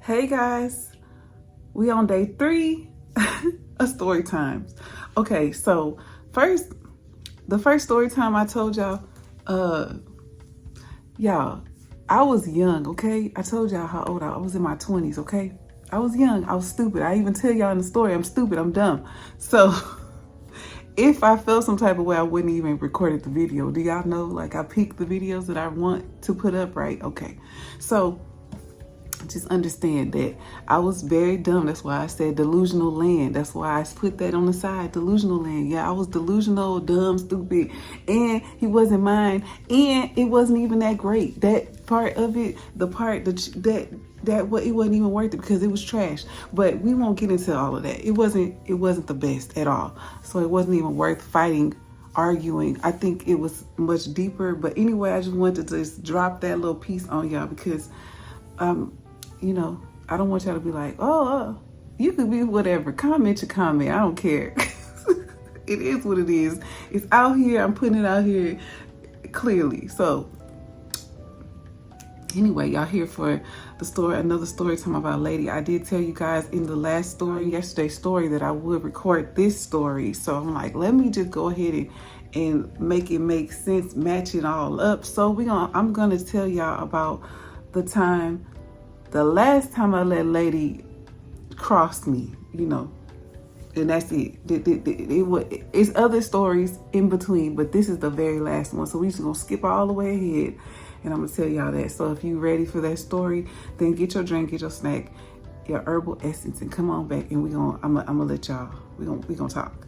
Hey guys, we on day 3 of story times. Okay, so the first story time I told y'all, y'all, I was young, okay? I told y'all how old I was in my 20s, okay? I was young, I was stupid. I even tell y'all in the story, I'm stupid, I'm dumb. So if I felt some type of way, I wouldn't even recorded the video. Do y'all know, like, I pick the videos that I want to put up, right? Okay, so just understand that I was very dumb. That's why I said delusional land. That's why I put that on the side, delusional land. Yeah, I was delusional, dumb, stupid, and he wasn't mine, and it wasn't even that great. That part of it, the part that it wasn't even worth it because it was trash. But we won't get into all of that. It wasn't the best at all. So it wasn't even worth fighting, arguing. I think it was much deeper. But anyway, I just wanted to just drop that little piece on y'all because you know, I don't want y'all to be like, oh, you could be whatever. Comment your comment. I don't care. It is what it is. It's out here. I'm putting it out here clearly. So anyway, y'all here for the story, another story time about a lady. I did tell you guys in the last story, yesterday's story, that I would record this story. So I'm like, let me just go ahead and make it make sense, match it all up. So I'm gonna tell y'all about the last time I let a lady cross me, you know, and that's it. It's other stories in between, but this is the very last one. So we just gonna skip all the way ahead, and I'm gonna tell y'all that. So if you ready for that story, then get your drink, get your snack, your herbal essence, and come on back, and I'm gonna let y'all. We gonna talk.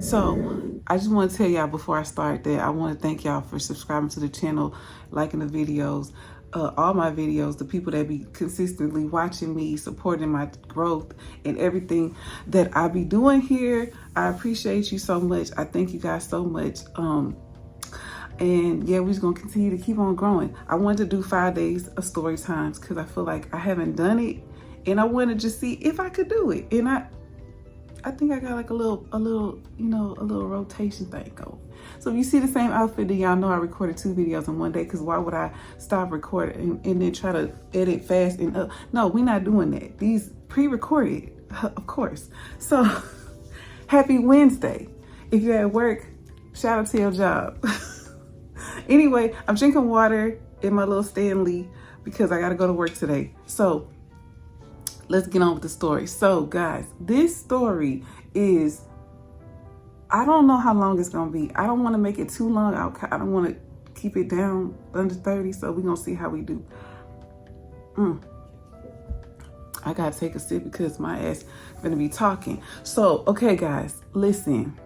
So I just want to tell y'all before I start that I want to thank y'all for subscribing to the channel, liking the videos, all my videos, the people that be consistently watching me, supporting my growth and everything that I be doing here. I appreciate you so much. I thank you guys so much. And yeah, we're just gonna continue to keep on growing. I wanted to do 5 days of story times because I feel like I haven't done it, and I want to just see if I could do it. And I think I got like a little, you know, a little rotation thing going. So if you see the same outfit, then y'all know I recorded 2 videos in one day, because why would I stop recording and then try to edit fast and up? No, we're not doing that. These pre-recorded, of course. So happy Wednesday. If you're at work, shout out to your job. Anyway, I'm drinking water in my little Stanley because I got to go to work today. So let's get on with the story. So guys, this story is, I don't know how long it's gonna be. I don't want to make it too long. I don't want to keep it down under 30. So we're gonna see how we do. I gotta take a sip because my ass gonna be talking. So okay guys, listen.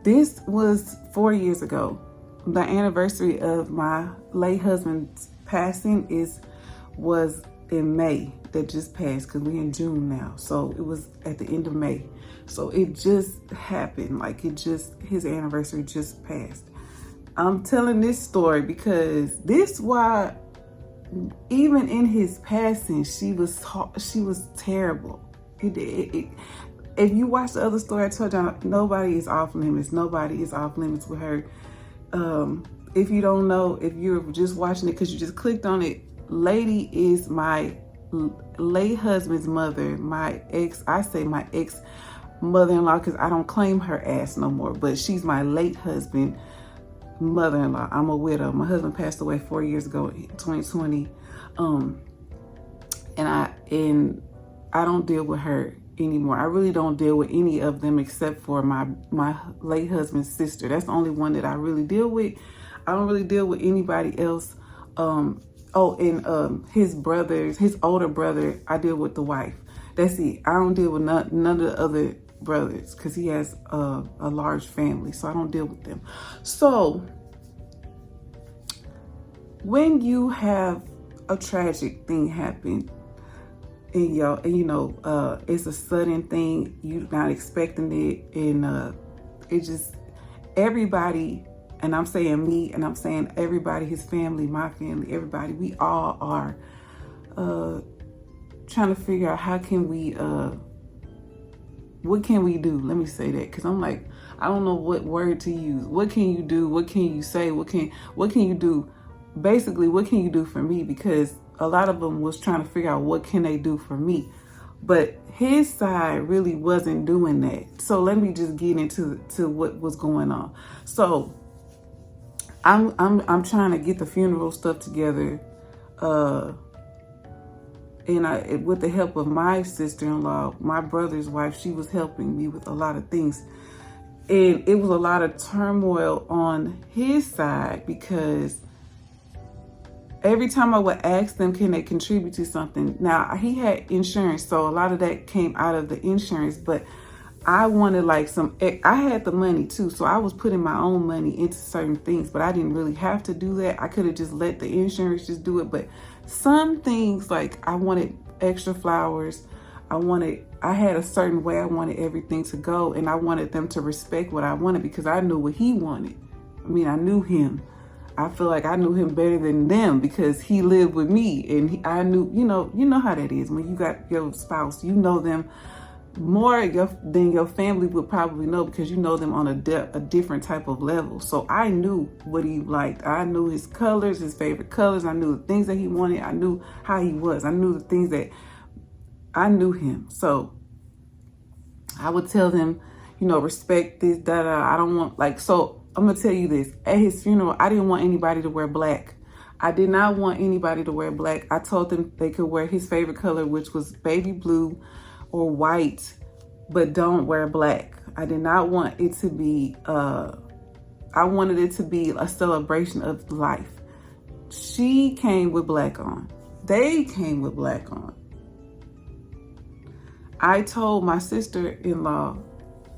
This was 4 years ago. The anniversary of my late husband's passing was in May, that just passed, because we're in June now. So it was at the end of May. So it just happened, like his anniversary just passed. I'm telling this story because why even in his passing, she was terrible. If you watch the other story I told y'all, nobody is off limits. Nobody is off limits with her. If you don't know, if you're just watching it because you just clicked on it, lady is my late husband's mother, my ex mother-in-law, because I don't claim her ass no more, but she's my late husband mother-in-law. I'm a widow. My husband passed away 4 years ago in 2020. And I don't deal with her anymore. I really don't deal with any of them except for my late husband's sister. That's the only one that I really deal with. I don't really deal with anybody else. His brothers, his older brother, I deal with the wife. That's it. I don't deal with none of the other brothers because he has a large family, so I don't deal with them. So when you have a tragic thing happen and it's a sudden thing, you're not expecting it, and it just, everybody and I'm saying me, and I'm saying everybody, his family, my family, everybody, we all are trying to figure out how can we, what can we do? Let me say that, because I'm like, I don't know what word to use. What can you do? What can you say? What can you do? Basically, what can you do for me? Because a lot of them was trying to figure out what can they do for me. But his side really wasn't doing that. So let me just get into what was going on. So I'm trying to get the funeral stuff together, and with the help of my sister-in-law, my brother's wife, she was helping me with a lot of things. And it was a lot of turmoil on his side, because every time I would ask them, can they contribute to something? Now, he had insurance, so a lot of that came out of the insurance, but I wanted like I had the money too, so I was putting my own money into certain things, but I didn't really have to do that. I could have just let the insurance just do it, but some things, like I wanted extra flowers, I had a certain way I wanted everything to go, and I wanted them to respect what I wanted because I knew what he wanted. I mean, I knew him. I feel like I knew him better than them because he lived with me, and I knew, you know how that is when you got your spouse, you know them more than your family would probably know, because you know them on a different type of level. So I knew what he liked. I knew his colors, his favorite colors. I knew the things that he wanted. I knew how he was. I knew the things that I knew him. So I would tell them, respect this, I don't want, like, so I'm gonna tell you this. At his funeral, I didn't want anybody to wear black. I did not want anybody to wear black. I told them they could wear his favorite color, which was baby blue or white, but don't wear black. I did not want it to be, I wanted it to be a celebration of life. She came with black on. They came with black on. I told my sister-in-law,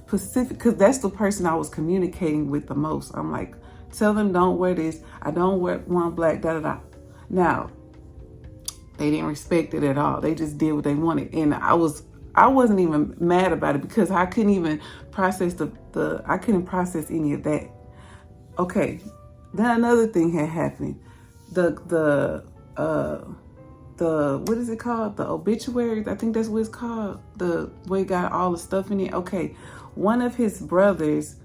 Pacific, because that's the person I was communicating with the most. I'm like, tell them don't wear this. I don't want black, da-da-da. Now, they didn't respect it at all. They just did what they wanted. And I wasn't even mad about it because I couldn't even process I couldn't process any of that. Okay, then another thing had happened. The what is it called? The obituaries, I think that's what it's called. The way it got all the stuff in it. Okay, one of his brothers,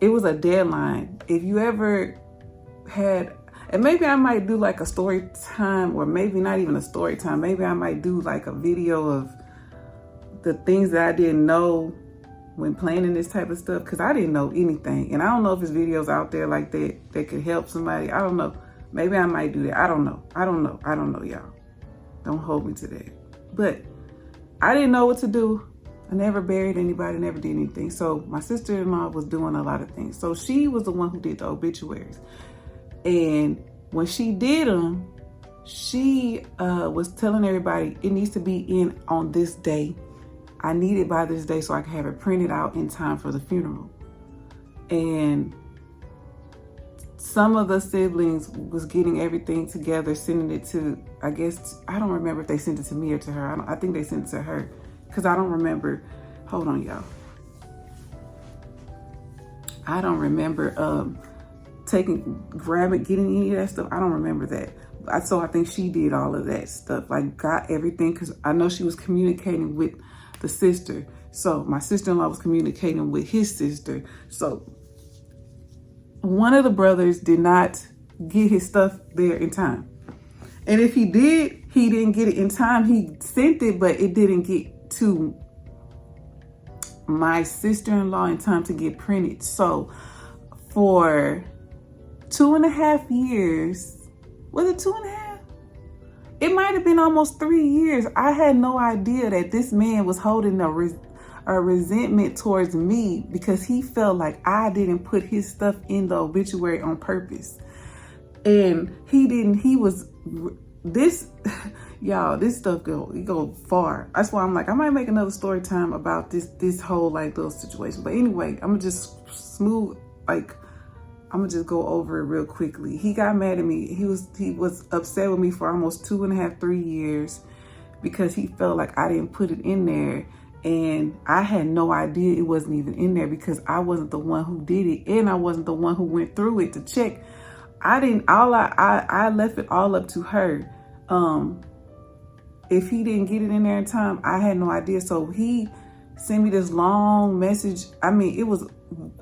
it was a deadline. If you ever had, and maybe I might do like a story time, or maybe not even a story time. Maybe I might do like a video of the things that I didn't know when planning this type of stuff, because I didn't know anything. And I don't know if there's videos out there like that could help somebody. I don't know. Maybe I might do that. I don't know, y'all. Don't hold me to that. But I didn't know what to do. I never buried anybody, never did anything. So my sister-in-law was doing a lot of things. So she was the one who did the obituaries. And when she did them, she was telling everybody it needs to be in on this day. I need it by this day so I can have it printed out in time for the funeral. And some of the siblings was getting everything together, sending it to, I guess, I don't remember if they sent it to me or to her. I think they sent it to her because I don't remember. Hold on, y'all. I don't remember getting any of that stuff. I don't remember that. So I think she did all of that stuff, like got everything, because I know she was communicating with the sister. So my sister-in-law was communicating with his sister. So one of the brothers did not get his stuff there in time. And if he did, he didn't get it in time. He sent it, but it didn't get to my sister-in-law in time to get printed. So for 2.5 years, was it 2.5? It might have been almost 3 years. I had no idea that this man was holding a resentment towards me because he felt like I didn't put his stuff in the obituary on purpose. And y'all, this stuff go far. That's why I'm like, I might make another story time about this whole like little situation. But anyway, I'm gonna just I'm gonna just go over it real quickly. He got mad at me. He was upset with me for almost 2.5, 3 years because he felt like I didn't put it in there. And I had no idea it wasn't even in there because I wasn't the one who did it, and I wasn't the one who went through it to check. I left it all up to her. If he didn't get it in there in time, I had no idea. So he sent me this long message. I mean, it was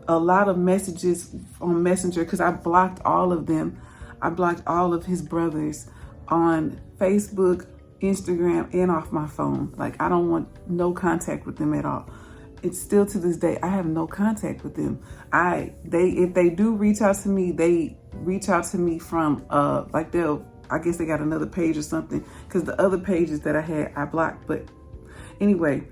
a lot of messages on Messenger because I blocked all of them. I blocked all of his brothers on Facebook, Instagram, and off my phone. Like, I don't want no contact with them at all. It's still to this day, I have no contact with them. If they do reach out to me, they reach out to me from I guess they got another page or something, because the other pages that I had, I blocked. But anyway,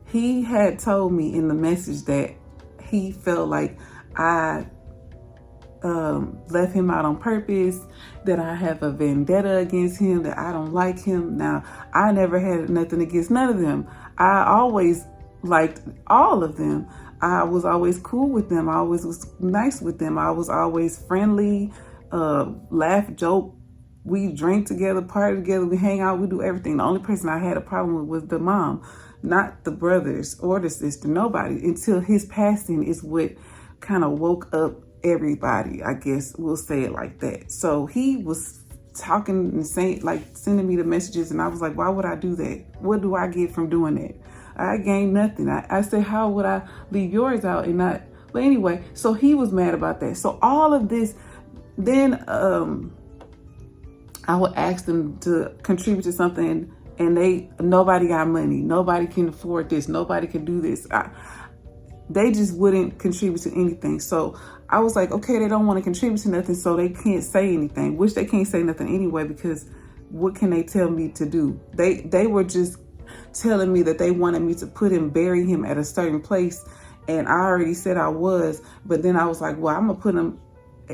he had told me in the message that he felt like I left him out on purpose, that I have a vendetta against him, that I don't like him. Now, I never had nothing against none of them. I always liked all of them. I was always cool with them. I always was nice with them. I was always friendly, laugh, joke. We drink together, party together, we hang out, we do everything. The only person I had a problem with was the mom, not the brothers or the sister, nobody, until his passing is what kind of woke up everybody, I guess we'll say it like that. So he was talking and saying, like, sending me the messages, and I was like, why would I do that? What do I get from doing that? I gained nothing. I said, how would I leave yours out and not? But anyway, so he was mad about that. So all of this, then I would ask them to contribute to something, and nobody got money, nobody can afford this, nobody can do this. They just wouldn't contribute to anything. So I was like, okay, they don't want to contribute to nothing, so they can't say anything, which they can't say nothing anyway, because what can they tell me to do? They were just telling me that they wanted me to bury him at a certain place, and I already said I was, but then I was like, well, I'm gonna put him,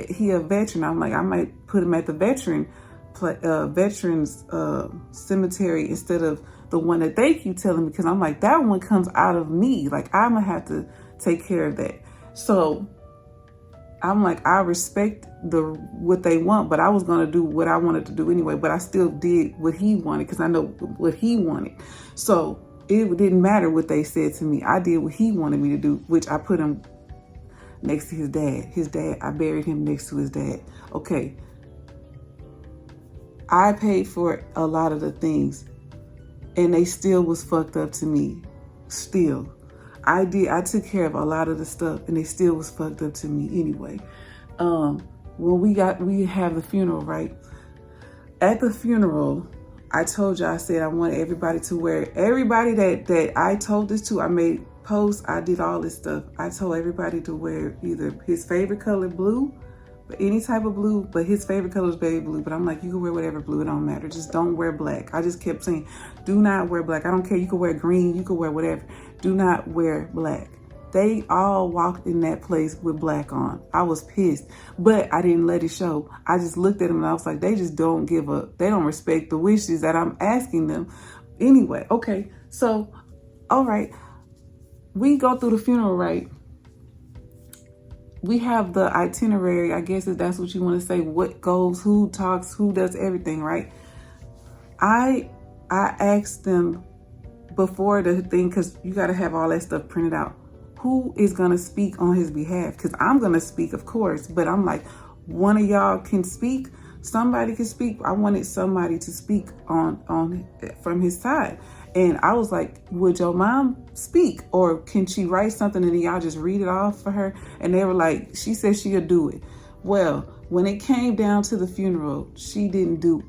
he a veteran, I'm like, I might put him at the veterans cemetery instead of the one that they keep telling me, because I'm like, that one comes out of me, like I'm gonna have to take care of that. So I'm like, I respect what they want, but I was gonna do what I wanted to do anyway, but I still did what he wanted because I know what he wanted. So it didn't matter what they said to me. I did what he wanted me to do, which I put him next to his dad. I buried him next to his dad. Okay. I paid for a lot of the things, and they still was fucked up to me. Still. I took care of a lot of the stuff, and they still was fucked up to me anyway. When we have the funeral, right? At the funeral, I told you, I said I wanted everybody to wear, everybody that I told this to, I made posts, I did all this stuff. I told everybody to wear either his favorite color, blue, but any type of blue, but his favorite color is baby blue. But I'm like, you can wear whatever blue, it don't matter. Just don't wear black. I just kept saying, do not wear black. I don't care. You can wear green, you can wear whatever. Do not wear black. They all walked in that place with black on. I was pissed, but I didn't let it show. I just looked at them and I was like, they just don't give up. They don't respect the wishes that I'm asking them. Anyway, okay. So, all right. We go through the funeral, right? We have the itinerary, I guess if that's what you want to say, what goes, who talks, who does everything, right? I asked them before the thing, because you got to have all that stuff printed out, who is going to speak on his behalf? Because I'm going to speak, of course, but I'm like, one of y'all can speak, somebody can speak. I wanted somebody to speak on from his side. And I was like, would your mom speak? Or can she write something and then y'all just read it off for her? And they were like, she said she'll do it. Well, when it came down to the funeral, she didn't do it.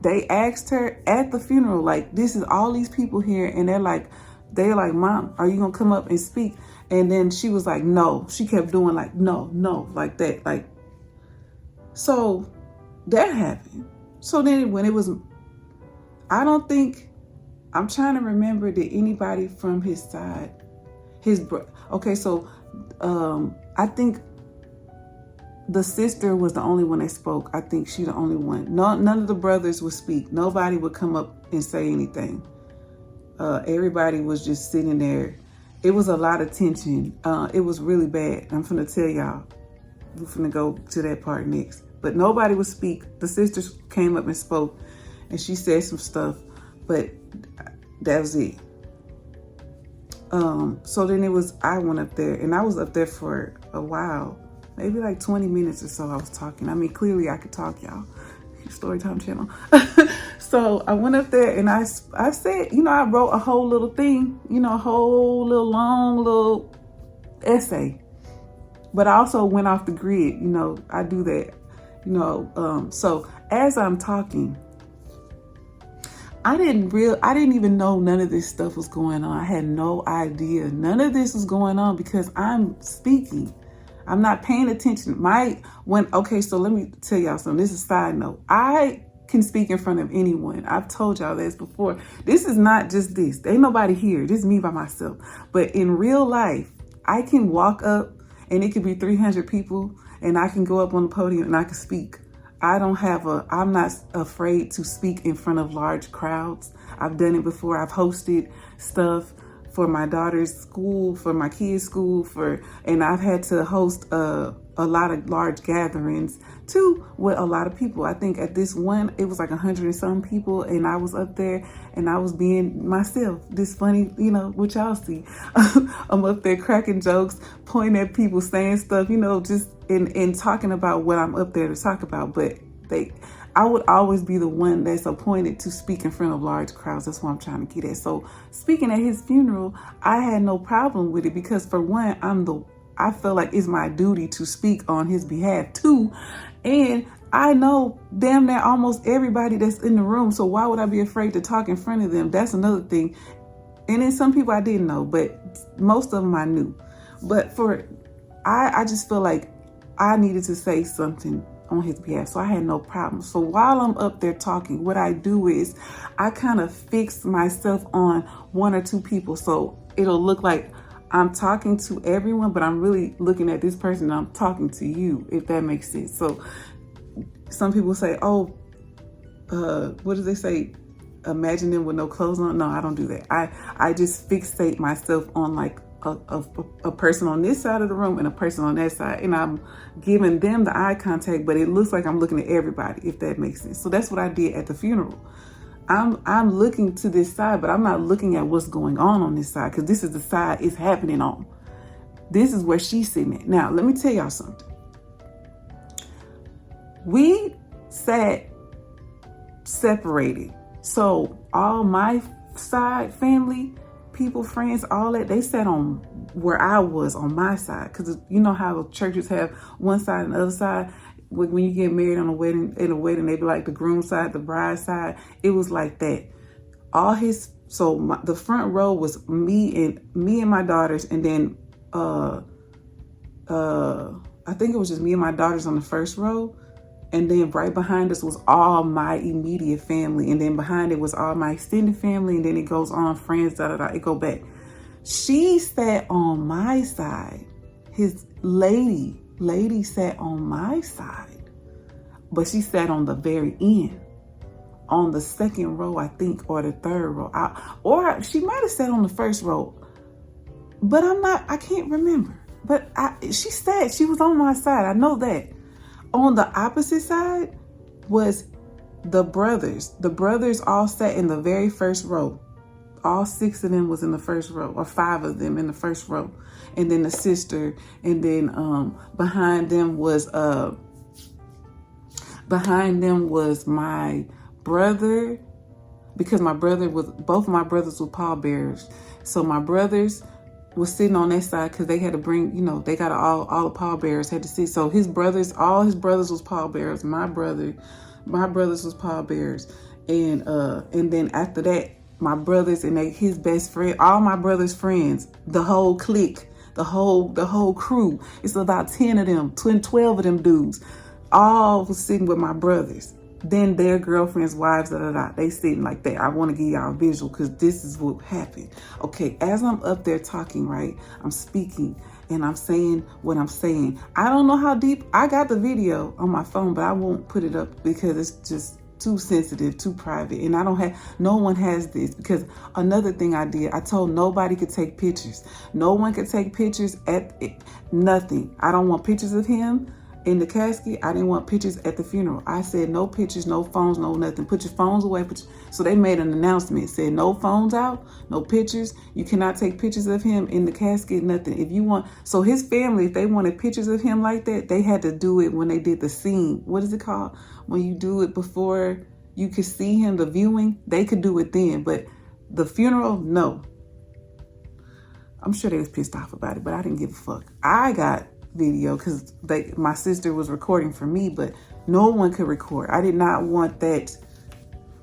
They asked her at the funeral, like, this is all these people here. And they're like, Mom, are you going to come up and speak? And then she was like, no. She kept doing like, no, like that. Like, so that happened. So then when it was, I'm trying to remember, did anybody from his side, okay, so I think the sister was the only one that spoke. I think she the only one. None of the brothers would speak. Nobody would come up and say anything. Everybody was just sitting there. It was a lot of tension. It was really bad. I'm finna tell y'all. We're finna go to that part next. But nobody would speak. The sisters came up and spoke, and she said some stuff, but That was it. So then I went up there, and I was up there for a while, maybe like 20 minutes or so. I was talking. I mean, clearly I could talk, y'all. Storytime channel. So I went up there and I said, I wrote a whole little thing, a whole little long little essay. But I also went off the grid, I do that, so as I'm talking, I didn't even know none of this stuff was going on. I had no idea. None of this was going on because I'm speaking. I'm not paying attention. So let me tell y'all something. This is a side note. I can speak in front of anyone. I've told y'all this before. This is not just this. There ain't nobody here. This is me by myself. But in real life, I can walk up and it could be 300 people and I can go up on the podium and I can speak. I'm not afraid to speak in front of large crowds. I've done it before. I've hosted stuff for my daughter's school, for my kids' school, and I've had to host a lot of large gatherings too with a lot of people. I think at this one, it was like 100 and some people, and I was up there and I was being myself, this funny, what y'all see. I'm up there cracking jokes, pointing at people, saying stuff, just in talking about what I'm up there to talk about. But I would always be the one that's appointed to speak in front of large crowds. That's what I'm trying to get at. So speaking at his funeral, I had no problem with it because for one, I feel like it's my duty to speak on his behalf too. And I know damn near almost everybody that's in the room. So why would I be afraid to talk in front of them? That's another thing. And then some people I didn't know, but most of them I knew. But I just feel like I needed to say something on his behalf. So I had no problem. So while I'm up there talking, what I do is I kind of fix myself on one or two people. So it'll look like I'm talking to everyone, but I'm really looking at this person and I'm talking to you, if that makes sense. So some people say, what do they say? Imagine them with no clothes on. No, I don't do that. I just fixate myself on like a person on this side of the room and a person on that side. And I'm giving them the eye contact, but it looks like I'm looking at everybody, if that makes sense. So that's what I did at the funeral. I'm looking to this side, but I'm not looking at what's going on this side, because this is the side it's happening on. This is where she's sitting at. Now, let me tell y'all something. We sat separated. So all my side family, people, friends, all that, they sat on where I was on my side. Because you know how churches have one side and the other side. When you get married in a wedding, they be like the groom side, the bride side. It was like that. The front row was me and my daughters, and then I think it was just me and my daughters on the first row, and then right behind us was all my immediate family, and then behind it was all my extended family, and then it goes on friends, it go back. She sat on my side. His lady sat on my side, but she sat on the very end, on the second row, I think, or the third row, or she might have sat on the first row, but I can't remember. But she was on my side. I know that. On the opposite side was the brothers. The brothers all sat in the very first row. All 6 of them was in the first row, or 5 of them in the first row. And then the sister, and then behind them was my brother, because both of my brothers were pallbearers. So my brothers was sitting on that side because they had to bring, they got all the pallbearers had to sit. So all his brothers was pallbearers. My brothers was pallbearers, and then after that, my brothers and his best friend, all my brother's friends, the whole clique, the whole crew. It's about 10 of them, 12 of them dudes, all was sitting with my brothers. Then their girlfriends, wives, they sitting like that. I want to give y'all a visual because this is what happened. Okay, as I'm up there talking, right, I'm speaking and I'm saying what I'm saying. I don't know how deep. I got the video on my phone, but I won't put it up because it's just too sensitive, too private. And no one has this, because another thing I did, I told nobody could take pictures. No one could take pictures nothing. I don't want pictures of him. In the casket, I didn't want pictures at the funeral. I said no pictures, no phones, no nothing. Put your phones away. So they made an announcement. Said no phones out, no pictures. You cannot take pictures of him in the casket, nothing. If you want, so his family, if they wanted pictures of him like that, they had to do it when they did the scene. What is it called? When you do it before you could see him, the viewing, they could do it then. But the funeral, no. I'm sure they was pissed off about it, but I didn't give a fuck. I got video because my sister was recording for me, but no one could record. I did not want that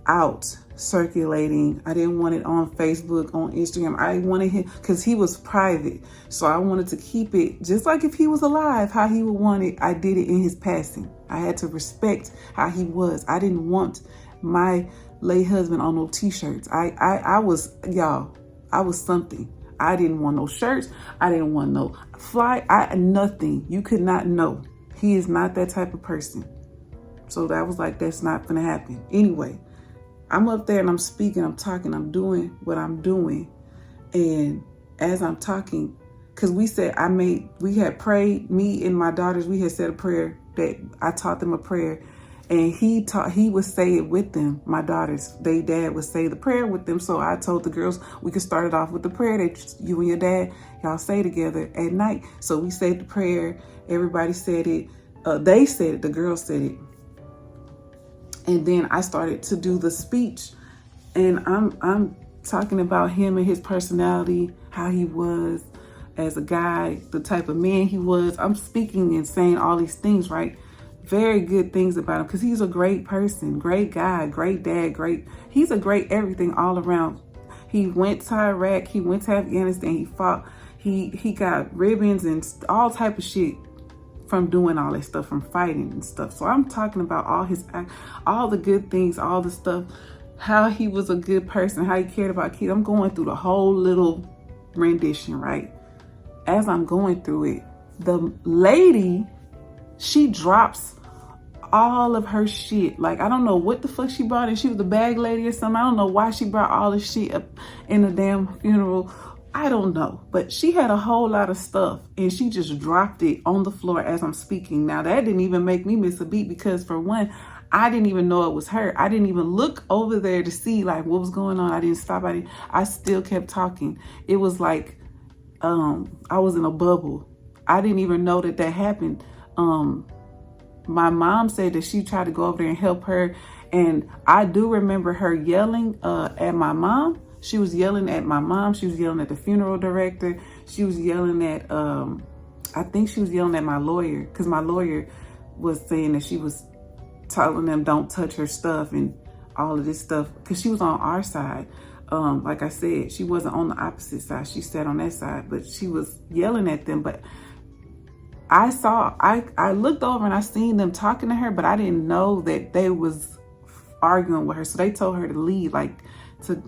out circulating. I didn't want it on Facebook, on Instagram. I wanted him, because he was private, so I wanted to keep it just like if he was alive, how he would want it. I did it in his passing. I had to respect how he was. I didn't want my late husband on no t-shirts. I was, y'all, I was something. I didn't want no shirts. I didn't want no nothing. You could not know. He is not that type of person. So that was like, that's not gonna happen. Anyway, I'm up there and I'm speaking, I'm talking, I'm doing what I'm doing. And as I'm talking, because we had prayed, me and my daughters, we had said a prayer that I taught them a prayer. And he would say it with them, my daughters. They dad would say the prayer with them. So I told the girls we could start it off with the prayer that you and your dad, y'all say together at night. So we said the prayer. Everybody said it. They said it. The girls said it. And then I started to do the speech. And I'm talking about him and his personality, how he was as a guy, the type of man he was. I'm speaking and saying all these things, right? Very good things about him, because he's a great person, great guy, great dad, he's a great everything all around. He went to Iraq, he went to Afghanistan, he fought, he got ribbons and all type of shit from doing all that stuff, from fighting and stuff. So I'm talking about all the good things, all the stuff, how he was a good person, how he cared about kids. I'm going through the whole little rendition, right? As I'm going through it, the lady, she drops all of her shit. Like, I don't know what the fuck she brought in. She was the bag lady or something. I don't know why she brought all this shit up in the damn funeral. I don't know. But she had a whole lot of stuff and she just dropped it on the floor as I'm speaking. Now, that didn't even make me miss a beat, because for one, I didn't even know it was her. I didn't even look over there to see like what was going on. I didn't stop. I still kept talking. It was like I was in a bubble. I didn't even know that happened. My mom said that she tried to go over there and help her. And I do remember her yelling at my mom. She was yelling at my mom. She was yelling at the funeral director. She was yelling at, I think she was yelling at my lawyer, because my lawyer was saying that she was telling them don't touch her stuff and all of this stuff, because she was on our side. Like I said, she wasn't on the opposite side. She sat on that side, but she was yelling at them. But I looked over and I seen them talking to her, but I didn't know that they was arguing with her. So they told her to leave, like to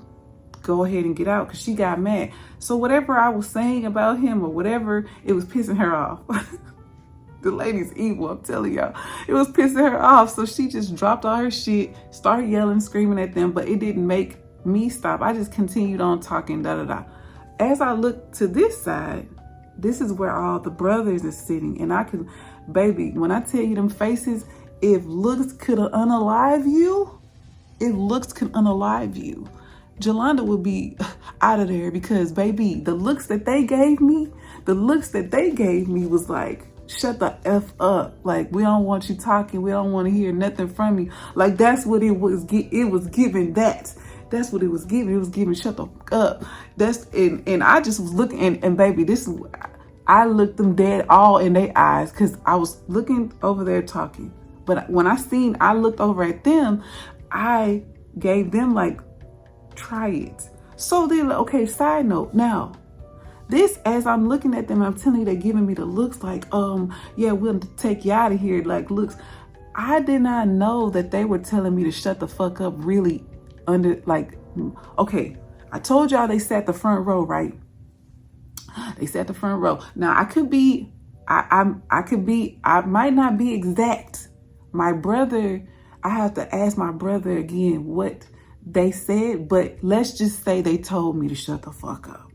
go ahead and get out, because she got mad. So whatever I was saying about him or whatever, it was pissing her off. The lady's evil, I'm telling y'all. It was pissing her off. So she just dropped all her shit, started yelling, screaming at them, but it didn't make me stop. I just continued on talking, As I looked to this side, this is where all the brothers are sitting. And I can, baby, when I tell you them faces, if looks could unalive you, Joelanda would be out of there, because baby, the looks that they gave me was like, shut the F up. Like, we don't want you talking. We don't want to hear nothing from you. Like, that's what it was. It was giving that. That's what it was giving. It was giving, shut the fuck up. And I just was looking, and baby, I looked them dead all in their eyes, because I was looking over there talking. But when I looked over at them, I gave them like, try it. So they're like, okay, side note. Now, this, as I'm looking at them, I'm telling you, they're giving me the looks like, yeah, we'll take you out of here. Like, looks. I did not know that they were telling me to shut the fuck up, really. Okay, I told y'all they sat the front row, right? They sat the front row. Now I might not be exact. My brother, I have to ask my brother again what they said, but let's just say they told me to shut the fuck up.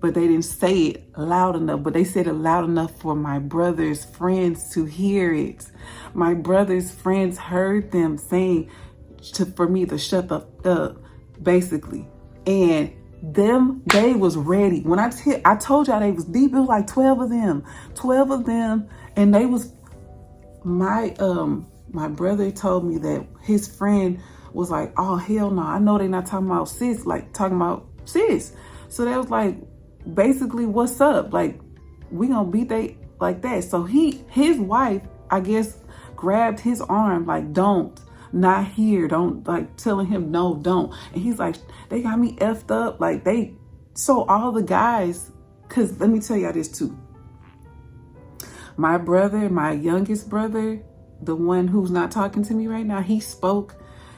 but they didn't say it loud enough. But they said it loud enough for my brother's friends to hear it. My brother's friends heard them saying for me to shut the up, basically. And they was ready. When I told y'all they was deep, it was like 12 of them. And they was, my brother told me that his friend was like, oh, hell no. I know they not talking about sis, like talking about sis. So they was like, basically, what's up? Like, we gonna beat they like that. So his wife, I guess, grabbed his arm, like, don't, not here. Don't, like, telling him, no, don't. And he's like, they got me effed up. Like, so all the guys, because let me tell y'all this too. My brother, my youngest brother, the one who's not talking to me right now, he spoke.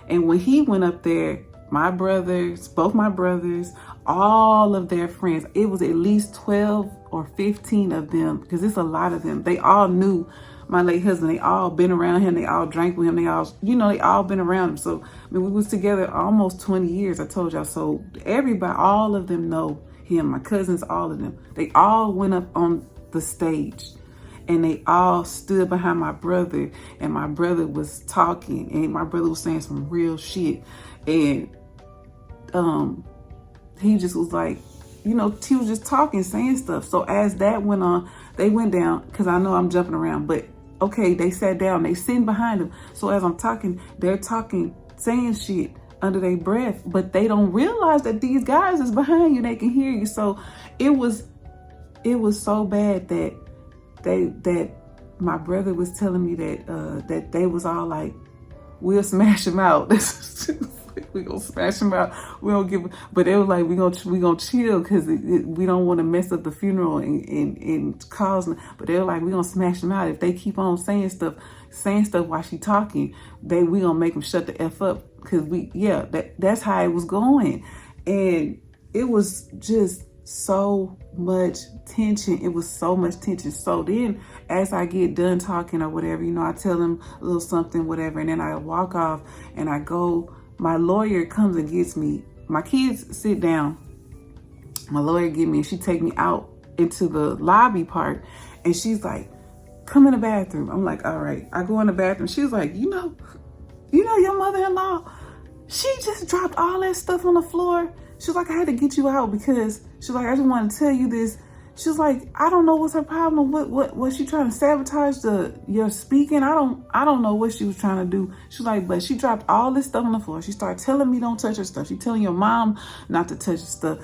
And when he went up there, my brothers, both my brothers, all of their friends, it was at least 12 or 15 of them, because it's a lot of them. They all knew my late husband. They all been around him. They all drank with him. They all, they all been around him. So, I mean, we was together almost 20 years, I told y'all. So everybody, all of them know him, my cousins, all of them. They all went up on the stage. And they all stood behind my brother, and my brother was talking, and my brother was saying some real shit. And he just was like, he was just talking, saying stuff. So as that went on, they went down, because I know I'm jumping around, but okay, they sat down, they sitting behind him. So as I'm talking, they're talking, saying shit under their breath, but they don't realize that these guys is behind you, they can hear you. So it was so bad that my brother was telling me that they was all like, we'll smash him out. We gonna smash him out. We don't give. But they were like, we gonna chill, because we don't want to mess up the funeral and cause. But they were like, we gonna smash him out if they keep on saying stuff while she talking. We gonna make him shut the F up, because that's how it was going, and it was just so much tension. It was so much tension. So then as I get done talking or whatever, I tell them a little something, whatever, and then I walk off and I go, my lawyer comes and gets me. My kids sit down. My lawyer get me, and she take me out into the lobby part, and she's like, come in the bathroom. I'm like, all right. I go in the bathroom. She's like, your mother-in-law, she just dropped all that stuff on the floor. She's like, I had to get you out, because she's like, I just want to tell you this. She's like, I don't know what's her problem. What she trying to sabotage your speaking? I don't know what she was trying to do. She's like, but she dropped all this stuff on the floor. She started telling me don't touch her stuff. She telling your mom not to touch her stuff.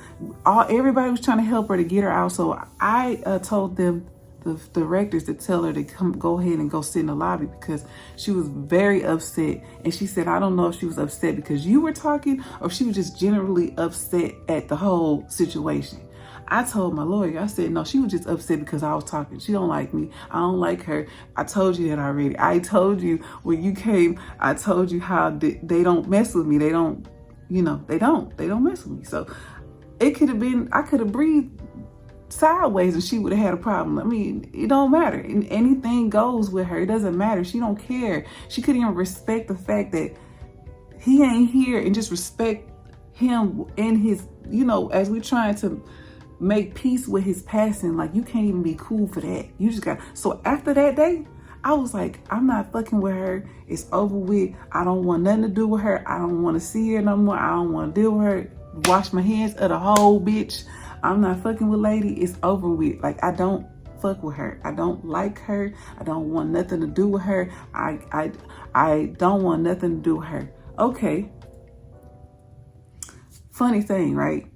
Everybody was trying to help her to get her out. So I told them, the directors, to tell her to go ahead and go sit in the lobby, because she was very upset. And she said, I don't know if she was upset because you were talking, or she was just generally upset at the whole situation. I told my lawyer, I said, no, she was just upset because I was talking. She don't like me. I don't like her. I told you that already. I told you when you came, I told you how they don't mess with me. They don't, they don't mess with me. So it could have been, I could have breathed sideways and she would have had a problem. I mean, it don't matter. And anything goes with her. It doesn't matter. She don't care. She couldn't even respect the fact that he ain't here, and just respect him and his, as we're trying to make peace with his passing. Like, you can't even be cool for that. You just got. So after that day, I was like, I'm not fucking with her. It's over with. I don't want nothing to do with her. I don't want to see her no more. I don't want to deal with her. Wash my hands of the whole bitch. I'm not fucking with lady. It's over with. Like, I don't fuck with her. I don't like her. I don't want nothing to do with her. I don't want nothing to do with her. Okay. Funny thing, right?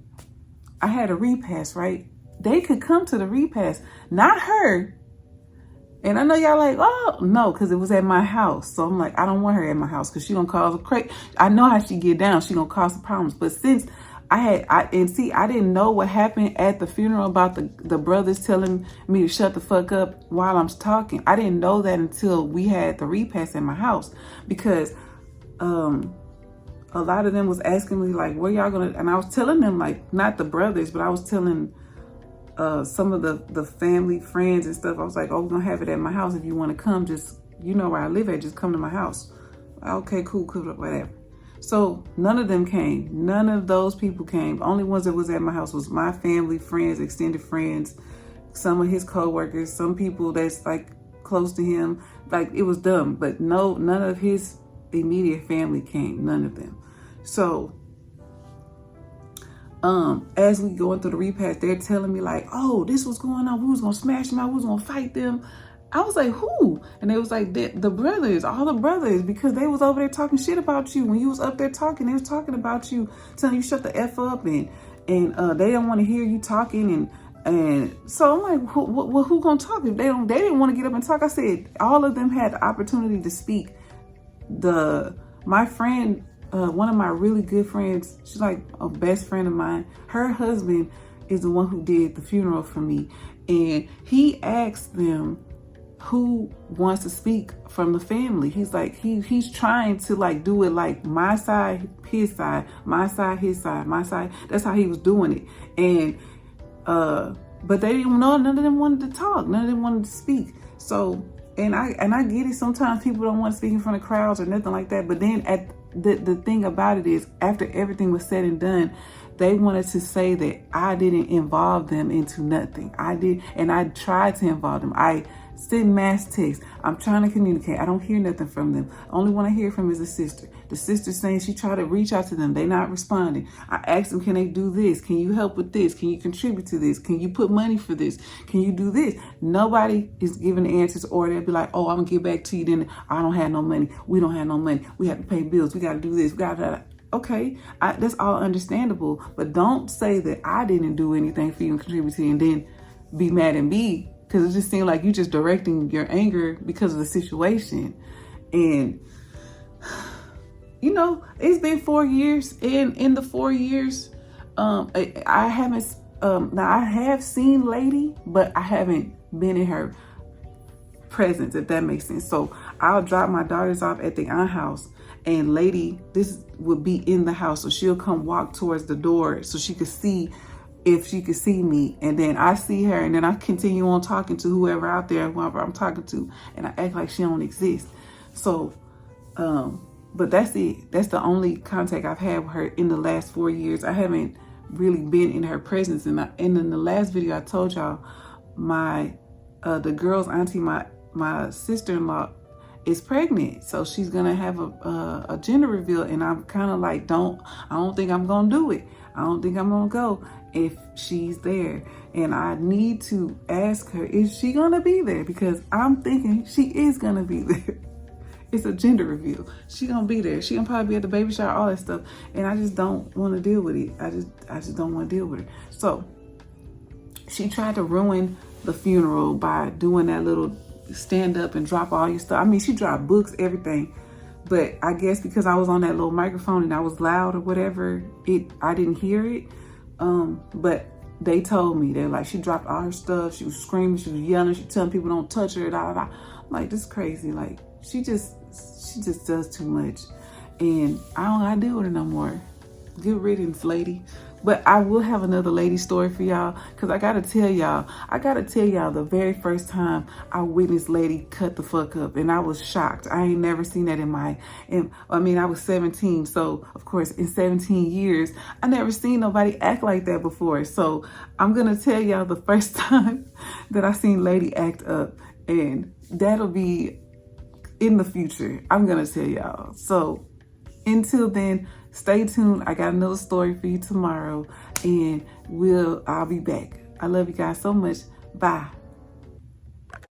I had a repass, right? They could come to the repass, not her. And I know y'all like, oh, no, because it was at my house. So I'm like, I don't want her at my house, because she gonna cause a crazy. I know how she get down. She gonna cause some problems. But since I didn't know what happened at the funeral about the brothers telling me to shut the fuck up while I'm talking. I didn't know that until we had the repass in my house, because a lot of them was asking me like, where y'all gonna, and I was telling them, like, not the brothers, but I was telling some of the family, friends and stuff. I was like, oh, we're gonna have it at my house. If you want to come, just, where I live at, just come to my house. Okay, cool, whatever. So none of them came. None of those people came. The only ones that was at my house was my family, friends, extended friends, some of his co-workers, some people that's like close to him. Like, it was dumb, but no, none of his immediate family came, none of them. So as we going through the repast, they're telling me like, oh, this was going on. We was gonna smash them out. We was gonna fight them. I was like, who? And they was like, the brothers, all the brothers, because they was over there talking shit about you. When you was up there talking, they was talking about you, telling you shut the F up, and they don't want to hear you talking. And so I'm like, who gonna talk? If they didn't want to get up and talk. I said, all of them had the opportunity to speak. My friend, one of my really good friends, she's like a best friend of mine. Her husband is the one who did the funeral for me. And he asked them who wants to speak from the family. He's like, he's trying to like do it like my side, his side, my side, his side, my side. That's how he was doing it. And, but they didn't know, none of them wanted to talk. None of them wanted to speak. So, and I get it. Sometimes people don't want to speak in front of crowds or nothing like that. But then the thing about it is, after everything was said and done, they wanted to say that I didn't involve them into nothing. I did, and I tried to involve them. I send mass texts. I'm trying to communicate. I don't hear nothing from them. Only one I hear from is the sister. The sister saying she tried to reach out to them. They not responding. I asked them, can they do this? Can you help with this? Can you contribute to this? Can you put money for this? Can you do this? Nobody is giving the answers, or they'll be like, oh, I'm gonna get back to you. Then I don't have no money. We don't have no money. We have to pay bills. We got to do this. We got to. Okay, that's all understandable. But don't say that I didn't do anything for you and contribute to you, and then be mad at me. Because it just seemed like you just directing your anger because of the situation. And, you know, it's been 4 years. And in the 4 years, I haven't, now I have seen Lady, but I haven't been in her presence, if that makes sense. So I'll drop my daughters off at the aunt house, and Lady, this would be in the house. So she'll come walk towards the door so she could see, if she could see me, and then I see her, and then I continue on talking to whoever out there, whoever I'm talking to, and I act like she don't exist. So, but that's it. That's the only contact I've had with her in the last 4 years. I haven't really been in her presence. And in the last video, I told y'all the girl's auntie, my sister-in-law, is pregnant, so she's gonna have a gender reveal, and I'm kind of like, I don't think I'm gonna do it. I don't think I'm gonna go if she's there, and I need to ask her, is she gonna be there? Because I'm thinking she is gonna be there. It's a gender reveal. She gonna be there. She gonna probably be at the baby shower, all that stuff, and I just don't want to deal with it. I just don't want to deal with it. So she tried to ruin the funeral by doing that little stand up and drop all your stuff. I mean, she dropped books, everything. But I guess because I was on that little microphone and I was loud or whatever, I didn't hear it. But they told me, they're like, she dropped all her stuff. She was screaming, she was yelling, she telling people don't touch her, da, da, da. I'm like, this is crazy. Like, she just does too much. And I don't gotta deal with her no more. Get riddance, Lady. But I will have another Lady story for y'all, because I gotta tell y'all the very first time I witnessed Lady cut the fuck up, and I was shocked. I ain't never seen that I was 17, so of course in 17 years I never seen nobody act like that before. So I'm gonna tell y'all the first time that I seen Lady act up, and that'll be in the future. I'm gonna tell y'all. So until then, stay tuned. I got another story for you tomorrow, and I'll be back. I love you guys so much. Bye.